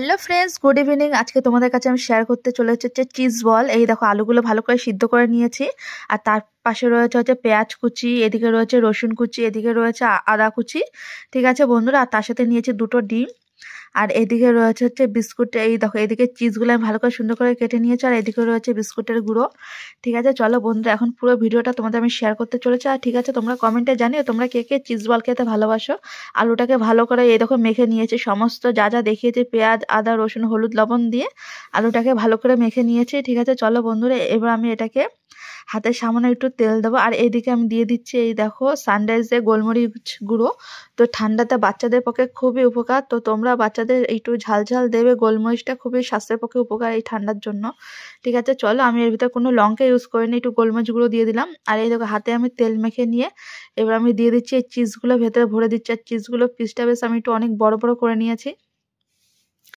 Hello friends, good evening. আজকে তোমাদের কাছে আমি শেয়ার করতে চলে হচ্ছে চিজ বল। এই দেখো, আলুগুলো ভালো করে সিদ্ধ করে নিয়েছি। আর তার পাশে রয়েছে হচ্ছে পেঁয়াজ কুচি, এদিকে রয়েছে রসুন কুচি, এদিকে রয়েছে আদা কুচি। ঠিক আছে বন্ধুরা, আর তার সাথে নিয়েছি দুটো ডিম। আর এদিকে রয়েছে হচ্ছে বিস্কুট। এই দেখো, এদিকে চিজগুলো আমি ভালো করে সুন্দর করে কেটে নিয়েছি, আর এদিকে রয়েছে বিস্কুটের গুঁড়ো। ঠিক আছে, চলো বন্ধুরা, এখন পুরো ভিডিওটা তোমাদের আমি শেয়ার করতে চলেছি। আর ঠিক আছে, তোমরা কমেন্টে জানিও তোমরা কে কে চিজ বল খেতে ভালোবাসো। আলুটাকে ভালো করে এই দেখো মেখে নিয়েছি, সমস্ত যা যা দেখিয়েছি পেঁয়াজ আদা রসুন হলুদ লবণ দিয়ে আলুটাকে ভালো করে মেখে নিয়েছি। ঠিক আছে, চলো বন্ধুরা, এবার আমি এটাকে হাতের সামান্য একটু তেল দেবো। আর এইদিকে আমি দিয়ে দিচ্ছি এই দেখো সানরাইজের গোলমরিচ গুঁড়ো। তো ঠান্ডাতে বাচ্চাদের পক্ষে খুবই উপকার, তো তোমরা বাচ্চাদের একটু ঝাল ঝাল দেবে। গোলমরিচটা খুবই স্বাস্থ্যের পক্ষে উপকার এই ঠান্ডার জন্য। ঠিক আছে, চলো, আমি এর ভিতরে কোনো লঙ্কা ইউজ করিনি, একটু গোলমরিচ গুঁড়ো দিয়ে দিলাম। আর এই দেখো হাতে আমি তেল মেখে নিয়ে এবার আমি দিয়ে দিচ্ছি এই চিজগুলো ভেতরে ভরে দিচ্ছি। আর চিজগুলো পিসটা বেশ আমি একটু অনেক বড় বড় করে নিয়েছি।